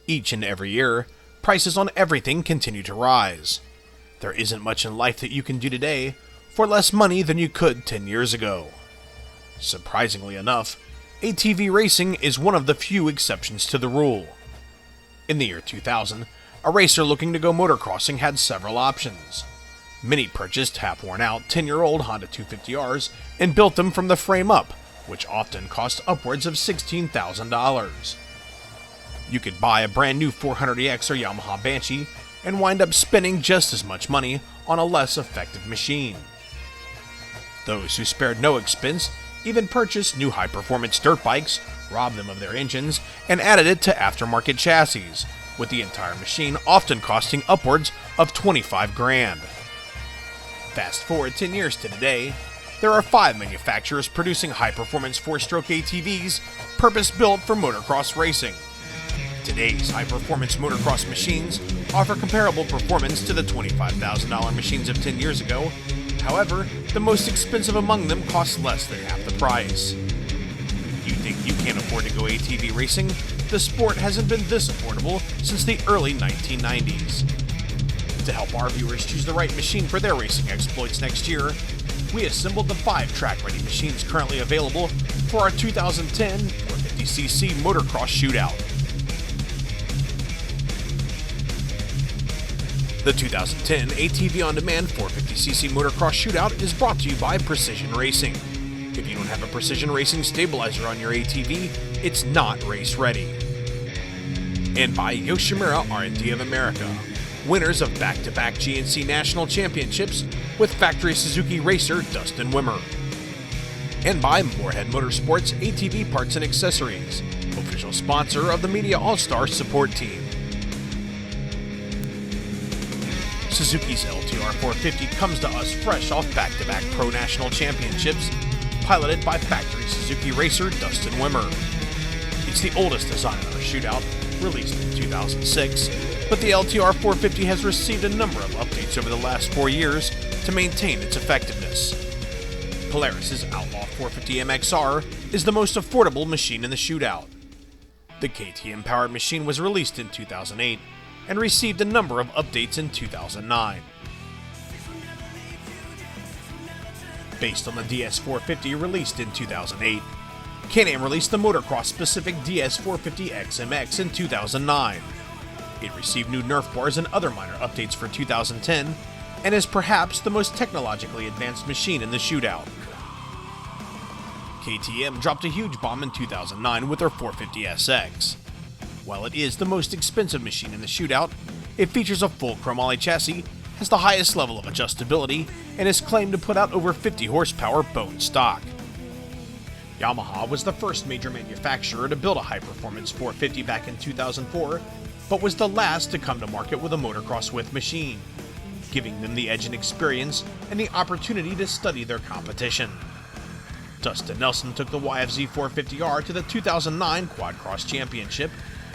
Each and every year, prices on everything continue to rise. There isn't much in life that you can do today for less money than you could 10 years ago. Surprisingly enough, ATV racing is one of the few exceptions to the rule. In the year 2000, a racer looking to go motocrossing had several options. Many purchased half-worn-out 10-year-old Honda 250Rs and built them from the frame up, which often cost upwards of $16,000. You could buy a brand new 400EX or Yamaha Banshee and wind up spending just as much money on a less effective machine. Those who spared no expense even purchased new high-performance dirt bikes, robbed them of their engines, and added it to aftermarket chassis, with the entire machine often costing upwards of $25,000. Fast forward 10 years to today, there are 5 manufacturers producing high-performance 4-stroke ATVs purpose-built for motocross racing. Today's high-performance motocross machines offer comparable performance to the $25,000 machines of 10 years ago. However, the most expensive among them costs less than half the price. You think you can't afford to go ATV racing? The sport hasn't been this affordable since the early 1990s. To help our viewers choose the right machine for their racing exploits next year, we assembled the 5 track-ready machines currently available for our 2010 450cc Motocross Shootout. The 2010 ATV On Demand 450cc Motocross Shootout is brought to you by Precision Racing. If you don't have a Precision Racing stabilizer on your ATV, it's not race ready. And by Yoshimura R&D of America, winners of back-to-back GNC National Championships with factory Suzuki racer Dustin Wimmer. And by Moorhead Motorsports ATV Parts and Accessories, official sponsor of the Media All-Star Support Team. Suzuki's LTR450 comes to us fresh off back-to-back Pro National Championships, piloted by factory Suzuki racer Dustin Wimmer. It's the oldest design in our shootout, released in 2006, but the LTR450 has received a number of updates over the last 4 years to maintain its effectiveness. Polaris' Outlaw 450 MXR is the most affordable machine in the shootout. The KTM-powered machine was released in 2008 and received a number of updates in 2009. Based on the DS450 released in 2008, Can-Am released the motocross-specific DS450 X MX in 2009. It received new Nerf bars and other minor updates for 2010, and is perhaps the most technologically advanced machine in the shootout. KTM dropped a huge bomb in 2009 with their 450SX. While it is the most expensive machine in the shootout, it features a full chromoly chassis, has the highest level of adjustability, and is claimed to put out over 50 horsepower bone stock. Yamaha was the first major manufacturer to build a high-performance 450 back in 2004, but was the last to come to market with a motocross width machine, giving them the edge in experience and the opportunity to study their competition. Dustin Nelson took the YFZ450R to the 2009 Quad Cross Championship,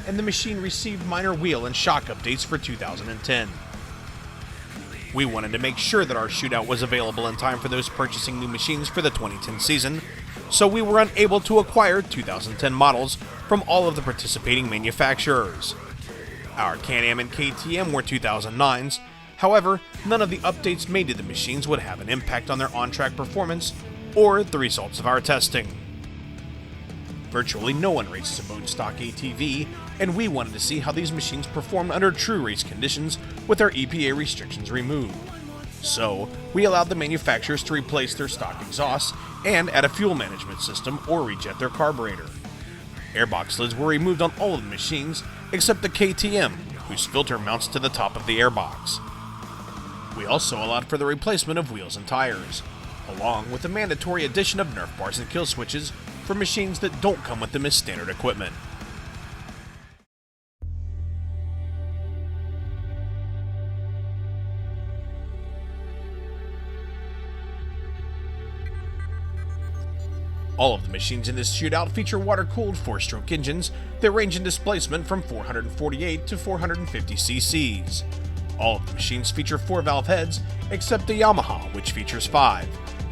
and the machine received minor wheel and shock updates for 2010. We wanted to make sure that our shootout was available in time for those purchasing new machines for the 2010 season, so we were unable to acquire 2010 models from all of the participating manufacturers. Our Can-Am and KTM were 2009s, however, none of the updates made to the machines would have an impact on their on-track performance or the results of our testing. Virtually no one races a bone stock ATV, and we wanted to see how these machines performed under true race conditions with their EPA restrictions removed. So, we allowed the manufacturers to replace their stock exhausts and add a fuel management system or rejet their carburetor. Airbox lids were removed on all of the machines except the KTM, whose filter mounts to the top of the airbox. We also allowed for the replacement of wheels and tires, along with the mandatory addition of Nerf bars and kill switches for machines that don't come with them as standard equipment. All of the machines in this shootout feature water-cooled 4-stroke engines that range in displacement from 448 to 450 cc's. All of the machines feature 4-valve heads, except the Yamaha, which features 5,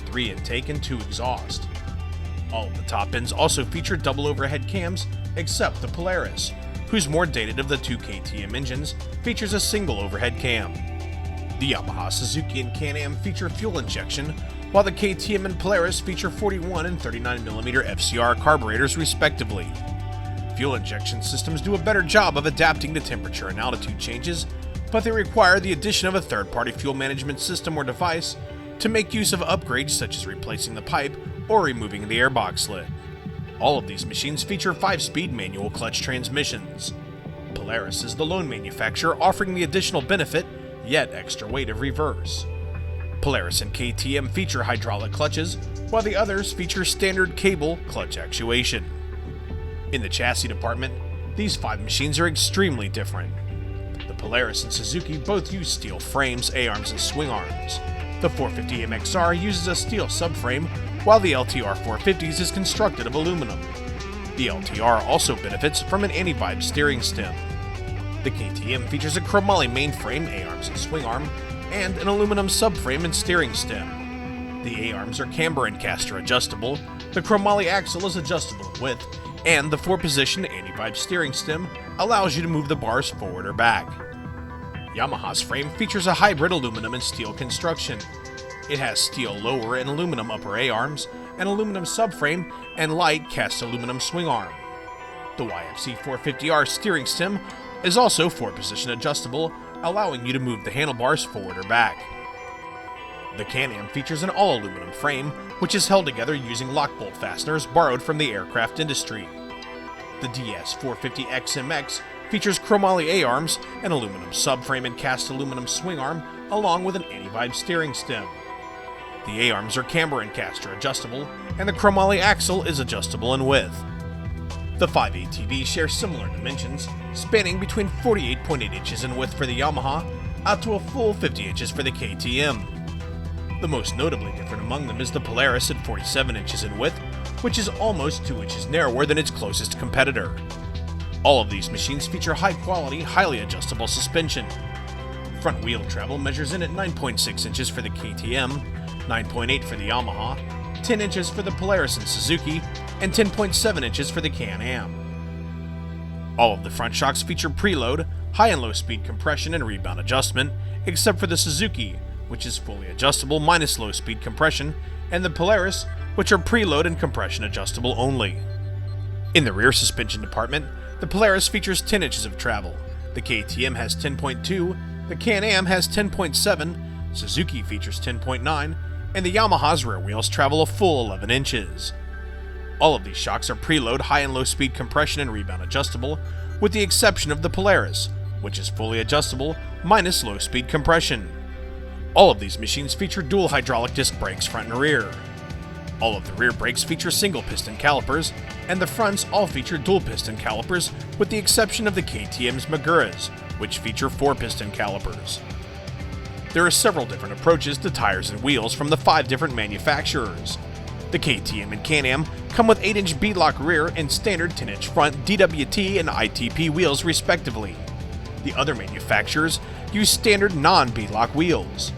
3 intake and 2 exhaust. All of the top ends also feature double overhead cams, except the Polaris, whose whose more dated of the two KTM engines features a single overhead cam. The Yamaha, Suzuki, and Can-Am feature fuel injection, while the KTM and Polaris feature 41 and 39mm FCR carburetors respectively. Fuel injection systems do a better job of adapting to temperature and altitude changes, but they require the addition of a third-party fuel management system or device to make use of upgrades such as replacing the pipe or removing the airbox lid. All of these machines feature 5-speed manual clutch transmissions. Polaris is the lone manufacturer offering the additional benefit, yet extra weight of reverse. Polaris and KTM feature hydraulic clutches, while the others feature standard cable clutch actuation. In the chassis department, these 5 machines are extremely different. The Polaris and Suzuki both use steel frames, A-arms, and swing arms. The 450 MXR uses a steel subframe, while the LTR450s is constructed of aluminum. The LTR also benefits from an anti-vibe steering stem. The KTM features a chromoly mainframe, A-arms, and swing arm, and an aluminum subframe and steering stem. The A-arms are camber and caster adjustable, the chromoly axle is adjustable in width, and the 4-position anti-vibe steering stem allows you to move the bars forward or back. Yamaha's frame features a hybrid aluminum and steel construction. It has steel lower and aluminum upper A-arms, an aluminum subframe, and light cast aluminum swing arm. The YFZ450R steering stem is also 4-position adjustable, allowing you to move the handlebars forward or back. The Can-Am features an all-aluminum frame, which is held together using lock bolt fasteners borrowed from the aircraft industry. The DS450 X MX features chromoly A-arms, an aluminum subframe and cast aluminum swing arm, along with an anti-vibe steering stem. The A-arms are camber and caster adjustable, and the chromoly axle is adjustable in width. The 5 ATVs share similar dimensions, spanning between 48.8 inches in width for the Yamaha, out to a full 50 inches for the KTM. The most notably different among them is the Polaris at 47 inches in width, which is almost 2 inches narrower than its closest competitor. All of these machines feature high-quality, highly adjustable suspension. Front wheel travel measures in at 9.6 inches for the KTM, 9.8 for the Yamaha, 10 inches for the Polaris and Suzuki, and 10.7 inches for the Can-Am. All of the front shocks feature preload, high and low speed compression and rebound adjustment, except for the Suzuki, which is fully adjustable minus low speed compression, and the Polaris, which are preload and compression adjustable only. In the rear suspension department, the Polaris features 10 inches of travel, the KTM has 10.2, the Can-Am has 10.7, Suzuki features 10.9, and the Yamaha's rear wheels travel a full 11 inches. All of these shocks are preload high and low speed compression and rebound adjustable, with the exception of the Polaris, which is fully adjustable minus low speed compression. All of these machines feature dual hydraulic disc brakes front and rear. All of the rear brakes feature single piston calipers, and the fronts all feature dual piston calipers with the exception of the KTM's Maguras, which feature 4-piston calipers. There are several different approaches to tires and wheels from the 5 different manufacturers. The KTM and Can-Am come with 8-inch beadlock rear and standard 10-inch front DWT and ITP wheels respectively. The other manufacturers use standard non-beadlock wheels.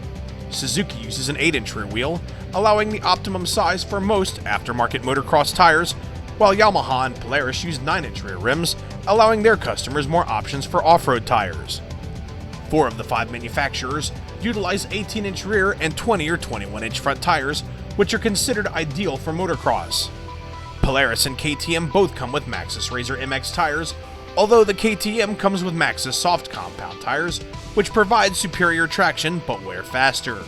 Suzuki uses an 8-inch rear wheel, allowing the optimum size for most aftermarket motocross tires, while Yamaha and Polaris use 9-inch rear rims, allowing their customers more options for off-road tires. 4 of the 5 manufacturers utilize 18-inch rear and 20 or 21-inch front tires, which are considered ideal for motocross. Polaris and KTM both come with Maxxis Razor MX tires, although the KTM comes with Maxxis soft compound tires, which provide superior traction but wear faster.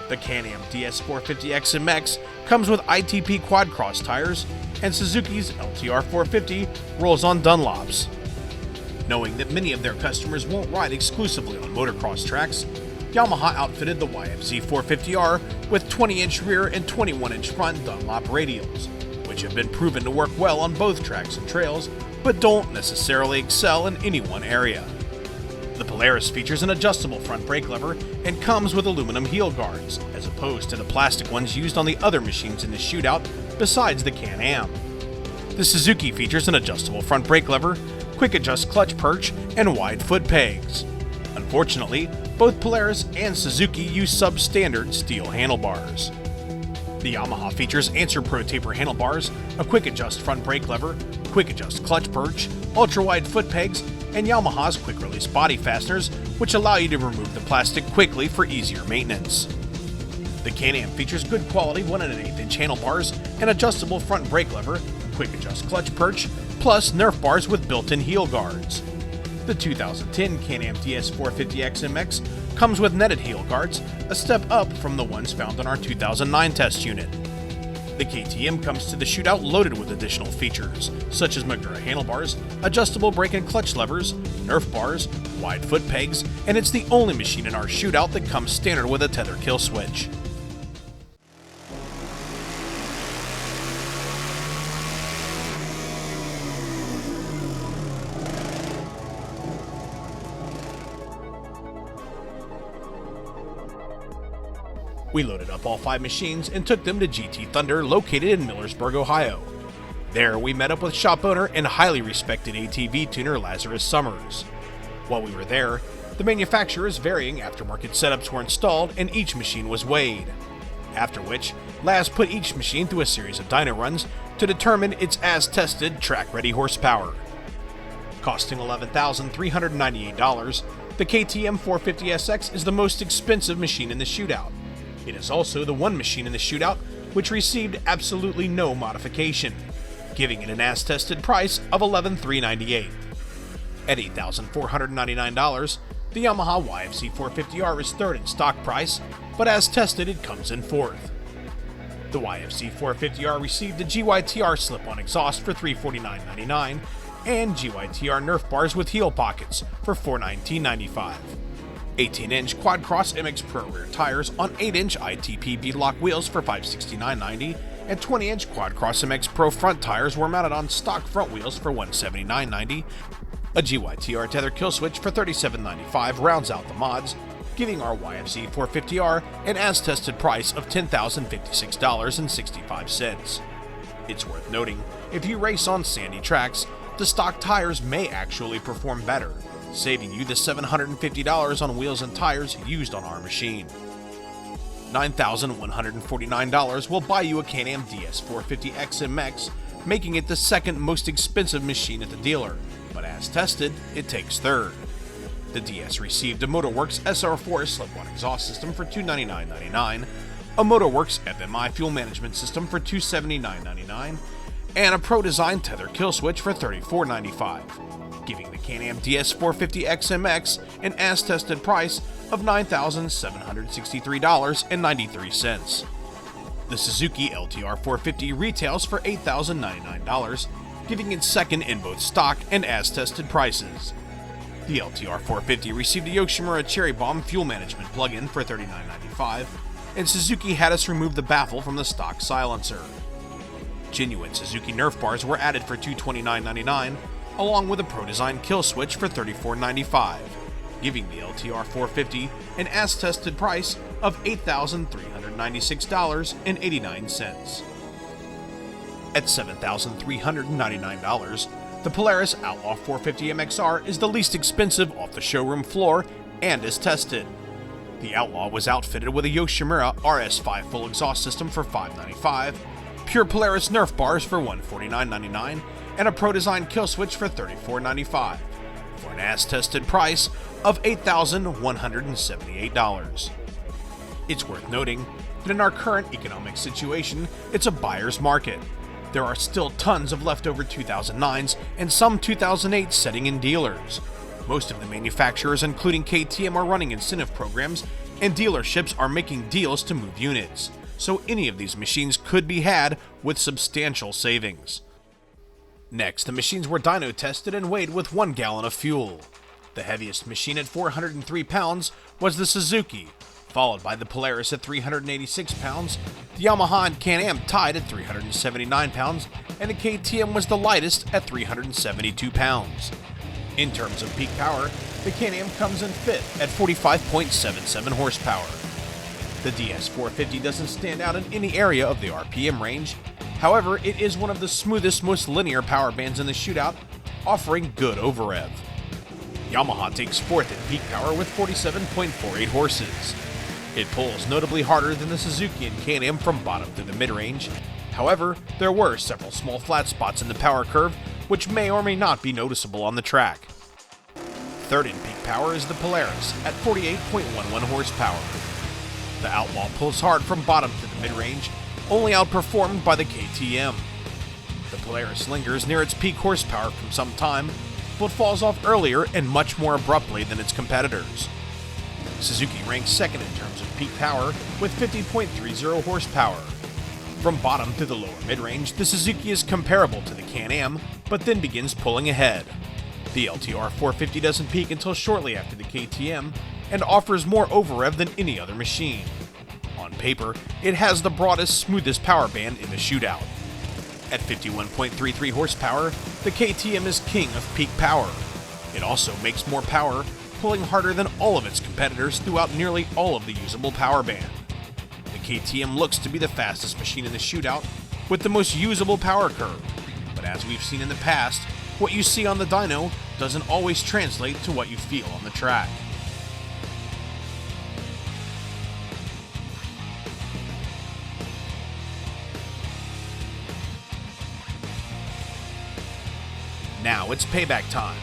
The Can-Am DS450 X MX comes with ITP quad cross tires, and Suzuki's LTR450 rolls on Dunlops. Knowing that many of their customers won't ride exclusively on motocross tracks, Yamaha outfitted the YFZ450R with 20-inch rear and 21-inch front Dunlop radials, which have been proven to work well on both tracks and trails, but don't necessarily excel in any one area. The Polaris features an adjustable front brake lever and comes with aluminum heel guards, as opposed to the plastic ones used on the other machines in the shootout besides the Can-Am. The Suzuki features an adjustable front brake lever, quick adjust clutch perch, and wide foot pegs. Unfortunately, both Polaris and Suzuki use substandard steel handlebars. The Yamaha features Answer Pro taper handlebars, a quick adjust front brake lever, quick adjust clutch perch, ultra-wide foot pegs, and Yamaha's quick-release body fasteners, which allow you to remove the plastic quickly for easier maintenance. The Can-Am features good quality 1 1/8-inch handlebars, an adjustable front brake lever, quick-adjust clutch perch, plus Nerf bars with built-in heel guards. The 2010 Can-Am DS450 X MX comes with netted heel guards, a step up from the ones found on our 2009 test unit. The KTM comes to the Shootout loaded with additional features, such as Magura handlebars, adjustable brake and clutch levers, Nerf bars, wide foot pegs, and it's the only machine in our Shootout that comes standard with a tether kill switch. We loaded up all 5 machines and took them to GT Thunder, located in Millersburg, Ohio. There, we met up with shop owner and highly respected ATV tuner Lazarus Summers. While we were there, the manufacturer's varying aftermarket setups were installed and each machine was weighed. After which, Laz put each machine through a series of dyno runs to determine its as-tested track-ready horsepower. Costing $11,398, the KTM 450SX is the most expensive machine in the Shootout. It is also the one machine in the Shootout which received absolutely no modification, giving it an as-tested price of $11,398. At $8,499, the Yamaha YFZ450R is third in stock price, but as tested it comes in fourth. The YFZ450R received a GYTR slip-on exhaust for $349.99 and GYTR Nerf bars with heel pockets for $419.95. 18-inch Quad Cross MX Pro rear tires on 8-inch ITP beadlock wheels for $569.90, and 20-inch Quad Cross MX Pro front tires were mounted on stock front wheels for $179.90. A GYTR tether kill switch for $37.95 rounds out the mods, giving our YFZ 450R an as-tested price of $10,056.65. It's worth noting, if you race on sandy tracks, the stock tires may actually perform better, saving you the $750 on wheels and tires used on our machine. $9,149 will buy you a Can-Am DS450 X MX, making it the second most expensive machine at the dealer, but as tested, it takes third. The DS received a Motorworks SR4 slip-on exhaust system for $299.99, a Motorworks FMI fuel management system for $279.99, and a Pro Design tether kill switch for $34.95. Giving the Can-Am DS450 X MX an as-tested price of $9,763.93. The Suzuki LTR450 retails for $8,099, giving it second in both stock and as-tested prices. The LTR450 received a Yoshimura Cherry Bomb fuel management plug-in for $39.95, and Suzuki had us remove the baffle from the stock silencer. Genuine Suzuki Nerf bars were added for $229.99, along with a Pro Design kill switch for $34.95, giving the LTR450 an as-tested price of $8,396.89. At $7,399, the Polaris Outlaw 450 MXR is the least expensive off the showroom floor and is tested. The Outlaw was outfitted with a Yoshimura RS5 full exhaust system for $595, pure Polaris Nerf bars for $149.99, and a Pro Design kill switch for $34.95, for an as-tested price of $8,178. It's worth noting that in our current economic situation, it's a buyer's market. There are still tons of leftover 2009s and some 2008s sitting in dealers. Most of the manufacturers, including KTM, are running incentive programs, and dealerships are making deals to move units, so any of these machines could be had with substantial savings. Next, the machines were dyno tested and weighed with 1 gallon of fuel. The heaviest machine at 403 pounds was the Suzuki, followed by the Polaris at 386 pounds, the Yamaha and Can-Am tied at 379 pounds, and the KTM was the lightest at 372 pounds. In terms of peak power, the Can-Am comes in fifth at 45.77 horsepower. The DS450 doesn't stand out in any area of the RPM range. However, it is one of the smoothest, most linear power bands in the Shootout, offering good over-rev. Yamaha takes fourth in peak power with 47.48 horses. It pulls notably harder than the Suzuki and Can-Am from bottom to the mid-range. However, there were several small flat spots in the power curve, which may or may not be noticeable on the track. Third in peak power is the Polaris at 48.11 horsepower. The Outlaw pulls hard from bottom to the mid-range, only outperformed by the KTM. The Polaris lingers near its peak horsepower for some time, but falls off earlier and much more abruptly than its competitors. Suzuki ranks second in terms of peak power with 50.30 horsepower. From bottom to the lower mid-range, the Suzuki is comparable to the Can-Am, but then begins pulling ahead. The LTR450 doesn't peak until shortly after the KTM, and offers more over-rev than any other machine. On paper, it has the broadest, smoothest power band in the shootout. At 51.33 horsepower, the KTM is king of peak power. It also makes more power, pulling harder than all of its competitors throughout nearly all of the usable power band. The KTM looks to be the fastest machine in the shootout, with the most usable power curve, but as we've seen in the past, what you see on the dyno doesn't always translate to what you feel on the track. Now it's payback time.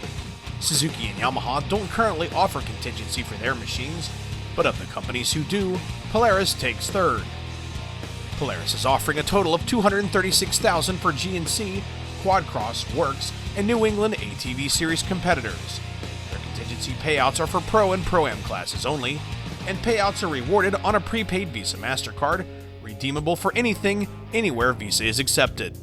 Suzuki and Yamaha don't currently offer contingency for their machines, but of the companies who do, Polaris takes third. Polaris is offering a total of $236,000 for GNC, Quadcross, Works, and New England ATV Series competitors. Their contingency payouts are for Pro and Pro-Am classes only, and payouts are rewarded on a prepaid Visa MasterCard, redeemable for anything, anywhere Visa is accepted.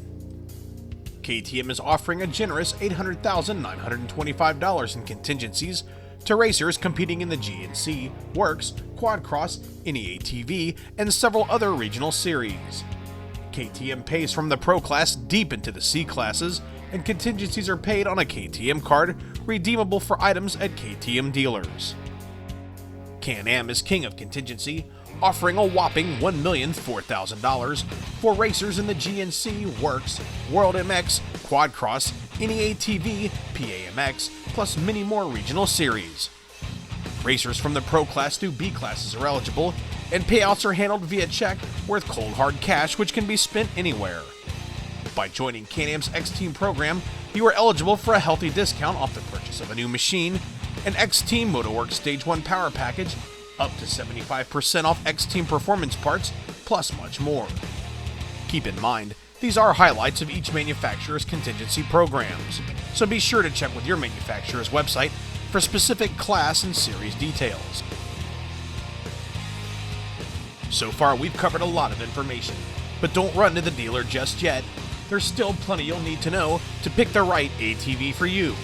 KTM is offering a generous $800,925 in contingencies to racers competing in the GNC, Works, Quadcross, any ATV, and several other regional series. KTM pays from the Pro class deep into the C classes, and contingencies are paid on a KTM card, redeemable for items at KTM dealers. Can-Am is king of contingency, offering a whopping $1,004,000 for racers in the GNC, Works, World MX, Quadcross, any ATV, PAMX, plus many more regional series. Racers from the Pro class through B classes are eligible, and payouts are handled via check worth cold hard cash which can be spent anywhere. By joining Can-Am's X-Team program, you are eligible for a healthy discount off the purchase of a new machine, an X-Team Motorworks Stage 1 power package, up to 75% off X-Team performance parts, plus much more. Keep in mind, these are highlights of each manufacturer's contingency programs, so be sure to check with your manufacturer's website for specific class and series details. So far, we've covered a lot of information, but don't run to the dealer just yet. There's still plenty you'll need to know to pick the right ATV for you.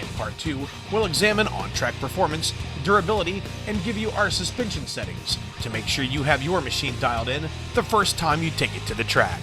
In Part 2, we'll examine on-track performance, durability, and give you our suspension settings to make sure you have your machine dialed in the first time you take it to the track.